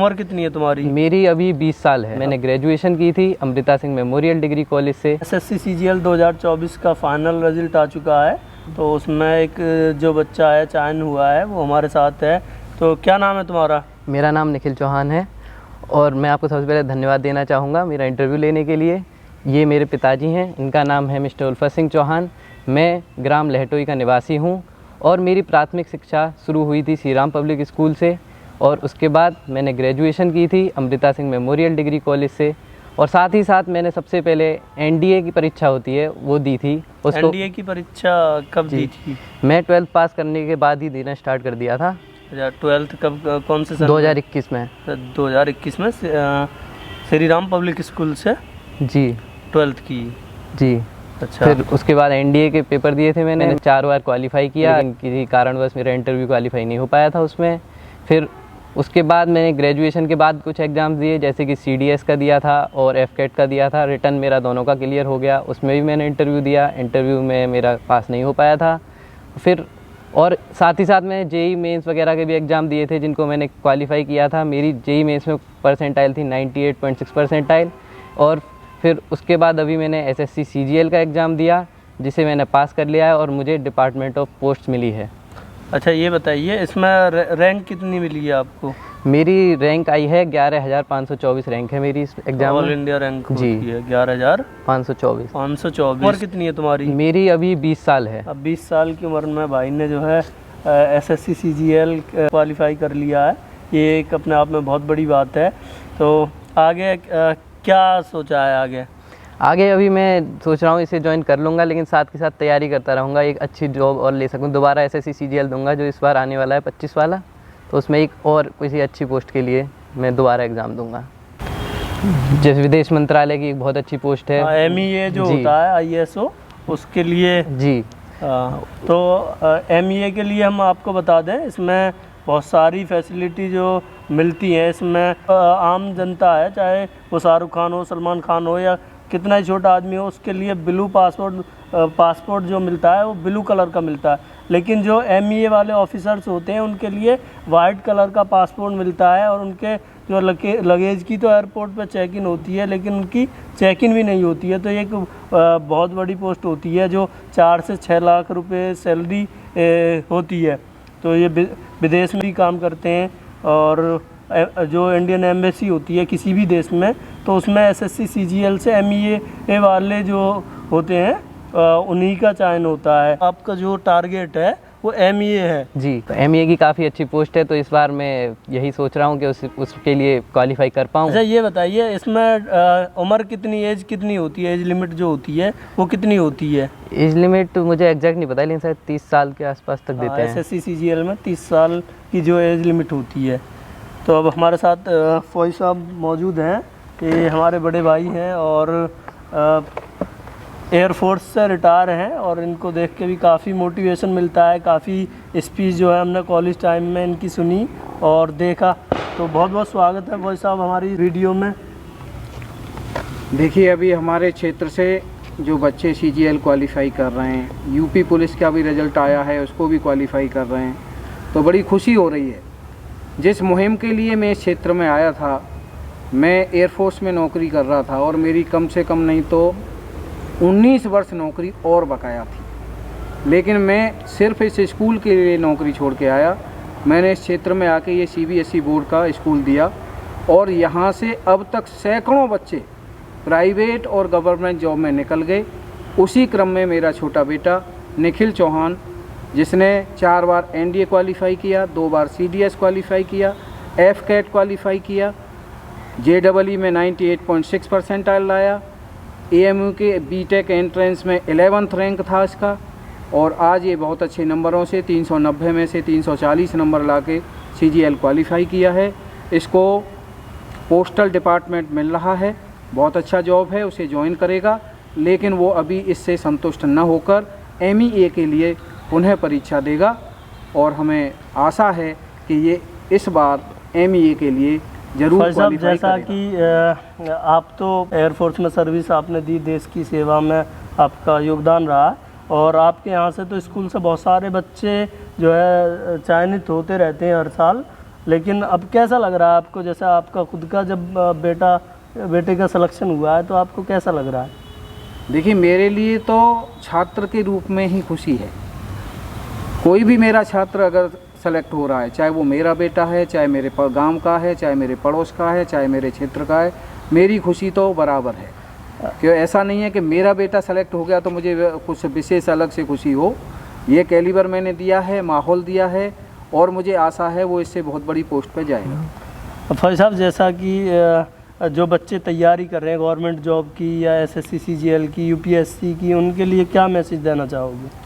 उम्र कितनी है तुम्हारी? मेरी अभी 20 साल है। मैंने ग्रेजुएशन की थी Amrita Singh memorial degree college से। एसएससी सीजीएल 2024 का फाइनल रिजल्ट आ चुका है, तो उसमें एक जो बच्चा है चयन हुआ है वो हमारे साथ है। तो क्या नाम है तुम्हारा? मेरा नाम निखिल चौहान है और मैं आपको सबसे पहले धन्यवाद देना चाहूँगा मेरा इंटरव्यू लेने के लिए। ये मेरे पिताजी हैं, इनका नाम है मिस्टर उल्फत सिंह चौहान। मैं ग्राम लहटोई का निवासी हूँ और मेरी प्राथमिक शिक्षा शुरू हुई थी श्री राम पब्लिक स्कूल से और उसके बाद मैंने ग्रेजुएशन की थी Amrita Singh memorial degree college से। और साथ ही साथ मैंने सबसे पहले एनडीए की परीक्षा होती है वो दी थी। उसको एनडीए की परीक्षा कब दी थी? मैं 12th पास करने के बाद ही देना स्टार्ट कर दिया था। 12th कब, कौन से साल? 2021 में। 2021 में श्री राम पब्लिक स्कूल से जी 12th की। जी। अच्छा। फिर उसके बाद एनडीए के पेपर दिए थे मैंने 4 बार क्वालिफाई किया, लेकिन किसी कारणवश मेरा इंटरव्यू क्वालिफाई नहीं हो पाया था उसमें। फिर उसके बाद मैंने ग्रेजुएशन के बाद कुछ एग्ज़ाम्स दिए, जैसे कि सीडीएस का दिया था और एफकेट का दिया था। रिटर्न मेरा दोनों का क्लियर हो गया, उसमें भी मैंने इंटरव्यू दिया। इंटरव्यू में मेरा पास नहीं हो पाया था। फिर और साथ ही साथ मैंने जेई मेंस वगैरह के भी एग्ज़ाम दिए थे जिनको मैंने क्वालिफाई किया था। मेरी जेई मेंस में परसेंटाइल थी 98.6 परसेंटाइल। और फिर उसके बाद अभी मैंने एसएससी सीजीएल का एग्ज़ाम दिया जिसे मैंने पास कर लिया है और मुझे डिपार्टमेंट ऑफ पोस्ट मिली है। अच्छा, ये बताइए इसमें रैंक कितनी मिली है आपको? मेरी रैंक आई है 11,524 रैंक है मेरी इस एग्जाम में। ऑल इंडिया रैंक जी होती है 11,524। 524। उम्र कितनी है तुम्हारी? मेरी अभी 20 साल है। अब 20 साल की उम्र में भाई ने जो है एसएससी सीजीएल क्वालिफाई कर लिया है। ये एक अपने आप में बहुत बड़ी बात है। तो आगे क्या सोचा है आगे? आगे अभी मैं सोच रहा हूँ इसे ज्वाइन कर लूँगा, लेकिन साथ के साथ तैयारी करता रहूँगा, एक अच्छी जॉब और ले सकूँ। दोबारा एसएससी सीजीएल दूंगा जो इस बार आने वाला है 25 वाला, तो उसमें एक और किसी अच्छी पोस्ट के लिए मैं दोबारा एग्ज़ाम दूंगा। जैसे विदेश मंत्रालय की एक बहुत अच्छी पोस्ट है। एमईए जो होता है आईएसओ, उसके लिए जी। तो एमईए के लिए हम आपको बता दें इसमें बहुत सारी फैसिलिटी जो मिलती हैं। इसमें आम जनता है, चाहे वो शाहरुख खान हो, सलमान खान हो या कितना ही छोटा आदमी हो, उसके लिए ब्लू पासपोर्ट जो मिलता है वो ब्लू कलर का मिलता है। लेकिन जो एमईए वाले ऑफिसर्स होते हैं उनके लिए वाइट कलर का पासपोर्ट मिलता है। और उनके जो लगेज की तो एयरपोर्ट पर चेक इन होती है, लेकिन उनकी चेक इन भी नहीं होती है। तो एक बहुत बड़ी पोस्ट होती है जो 4 से 6 लाख रुपए सैलरी होती है। तो ये विदेश में भी काम करते हैं। और जो इंडियन एम्बेसी होती है किसी भी देश में, तो उसमें एसएससी सीजीएल से एमईए वाले जो होते हैं उन्हीं का चयन होता है। आपका जो टारगेट है वो एमईए है? जी, तो एमईए की काफ़ी अच्छी पोस्ट है, तो इस बार मैं यही सोच रहा हूँ कि उसके लिए क्वालिफाई कर पाऊँ। अच्छा, ये बताइए इसमें उम्र कितनी, एज कितनी होती है, एज लिमिट जो होती है वो कितनी होती है? एज लिमिट मुझे एग्जैक्ट नहीं पता, लेकिन शायद 30 साल के आसपास तक देते हैं। एसएससी सीजीएल में 30 साल की जो एज लिमिट होती है। तो अब हमारे साथ फौजी साहब मौजूद हैं। ये हमारे बड़े भाई हैं और एयरफोर्स से रिटायर हैं और इनको देख के भी काफ़ी मोटिवेशन मिलता है। काफ़ी स्पीच जो है हमने कॉलेज टाइम में इनकी सुनी और देखा। तो बहुत बहुत स्वागत है फौजी साहब हमारी वीडियो में। देखिए, अभी हमारे क्षेत्र से जो बच्चे सीजीएल क्वालिफाई कर रहे हैं, यूपी पुलिस का भी रिजल्ट आया है, उसको भी क्वालिफाई कर रहे हैं, तो बड़ी खुशी हो रही है। जिस मुहिम के लिए मैं इस क्षेत्र में आया था, मैं एयरफोर्स में नौकरी कर रहा था और मेरी कम से कम नहीं तो 19 वर्ष नौकरी और बकाया थी। लेकिन मैं सिर्फ इस स्कूल के लिए नौकरी छोड़ के आया। मैंने इस क्षेत्र में आके ये सीबीएसई बोर्ड का स्कूल दिया और यहाँ से अब तक सैकड़ों बच्चे प्राइवेट और गवर्नमेंट जॉब में निकल गए। उसी क्रम में मेरा छोटा बेटा निखिल चौहान, जिसने 4 बार एनडीए क्वालिफाई किया, 2 बार सीडीएस क्वालिफाई किया, एफकेट क्वालिफाई किया, जेईई में 98.6 परसेंटाइल लाया, एएमयू के बीटेक एंट्रेंस में 11th रैंक था इसका। और आज ये बहुत अच्छे नंबरों से 390 में से 340 नंबर लाके सीजीएल क्वालिफाई किया है। इसको पोस्टल डिपार्टमेंट मिल रहा है, बहुत अच्छा जॉब है, उसे ज्वाइन करेगा। लेकिन वो अभी इससे संतुष्ट न होकर एमईए के लिए पुनः परीक्षा देगा और हमें आशा है कि ये इस बार एमईए के लिए जरूर क्वालिफाई जैसा कि आप तो एयरफोर्स में सर्विस आपने दी, देश की सेवा में आपका योगदान रहा और आपके यहाँ से तो स्कूल से बहुत सारे बच्चे जो है चयनित होते रहते हैं हर साल। लेकिन अब कैसा लग रहा है आपको, जैसे आपका खुद का जब बेटे का सिलेक्शन हुआ है तो आपको कैसा लग रहा है? देखिए, मेरे लिए तो छात्र के रूप में ही खुशी है। कोई भी मेरा छात्र अगर सेलेक्ट हो रहा है, चाहे वो मेरा बेटा है, चाहे मेरे गांव का है, चाहे मेरे पड़ोस का है, चाहे मेरे क्षेत्र का है, मेरी खुशी तो बराबर है। क्यों ऐसा नहीं है कि मेरा बेटा सेलेक्ट हो गया तो मुझे कुछ विशेष अलग से खुशी हो। ये कैलिबर मैंने दिया है, माहौल दिया है, और मुझे आशा है वो इससे बहुत बड़ी पोस्ट पर जाएगा। फौजी साहब, जैसा कि जो बच्चे तैयारी कर रहे हैं गवर्नमेंट जॉब की या SSC CGL की, UPSC की, उनके लिए क्या मैसेज देना चाहोगे?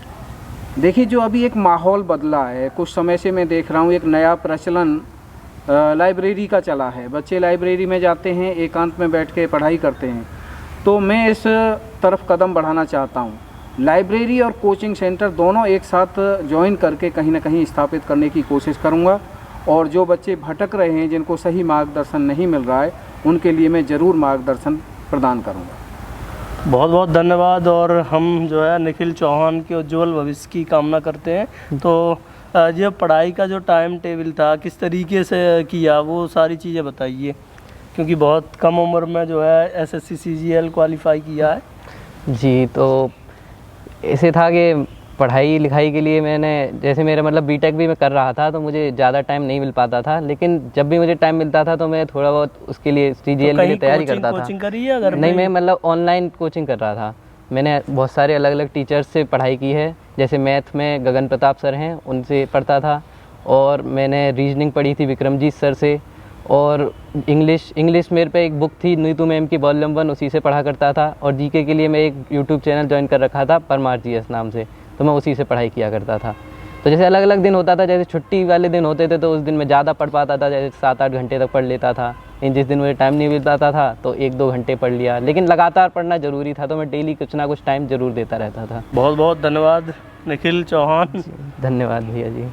देखिए, जो अभी एक माहौल बदला है, कुछ समय से मैं देख रहा हूँ एक नया प्रचलन लाइब्रेरी का चला है। बच्चे लाइब्रेरी में जाते हैं, एकांत में बैठ के पढ़ाई करते हैं। तो मैं इस तरफ कदम बढ़ाना चाहता हूँ। लाइब्रेरी और कोचिंग सेंटर दोनों एक साथ ज्वाइन करके कहीं ना कहीं स्थापित करने की कोशिश करूँगा, और जो बच्चे भटक रहे हैं, जिनको सही मार्गदर्शन नहीं मिल रहा है, उनके लिए मैं ज़रूर मार्गदर्शन प्रदान करूँगा। बहुत बहुत धन्यवाद। और हम जो है निखिल चौहान के उज्जवल भविष्य की कामना करते हैं। तो ये पढ़ाई का जो टाइम टेबल था, किस तरीके से किया, वो सारी चीज़ें बताइए, क्योंकि बहुत कम उम्र में जो है SSC CGL क्वालिफाई किया है। जी, तो ऐसे था कि पढ़ाई लिखाई के लिए मैंने, जैसे मेरा मतलब बीटेक भी मैं कर रहा था, तो मुझे ज़्यादा टाइम नहीं मिल पाता था, लेकिन जब भी मुझे टाइम मिलता था तो मैं थोड़ा बहुत उसके लिए CGL के लिए तैयारी करता था। कोचिंग करी है अगर? नहीं, मैं मतलब ऑनलाइन कोचिंग कर रहा था। मैंने बहुत सारे अलग अलग टीचर्स से पढ़ाई की है। जैसे मैथ में गगन प्रताप सर हैं, उनसे पढ़ता था, और मैंने रीजनिंग पढ़ी थी विक्रमजीत सर से, और इंग्लिश मेरे पे एक बुक थी नीतू मैम की वॉल्यूम 1, उसी से पढ़ा करता था। और जीके के लिए मैं एक यूट्यूब चैनल ज्वाइन कर रखा था परमार GS नाम से, तो मैं उसी से पढ़ाई किया करता था। तो जैसे अलग अलग दिन होता था, जैसे छुट्टी वाले दिन होते थे तो उस दिन मैं ज़्यादा पढ़ पाता था, जैसे 7-8 घंटे तक पढ़ लेता था। लेकिन जिस दिन मुझे टाइम नहीं मिल पाता था तो 1-2 घंटे पढ़ लिया, लेकिन लगातार पढ़ना ज़रूरी था, तो मैं डेली कुछ ना कुछ टाइम ज़रूर देता रहता था। बहुत बहुत धन्यवाद निखिल चौहान। धन्यवाद भैया जी।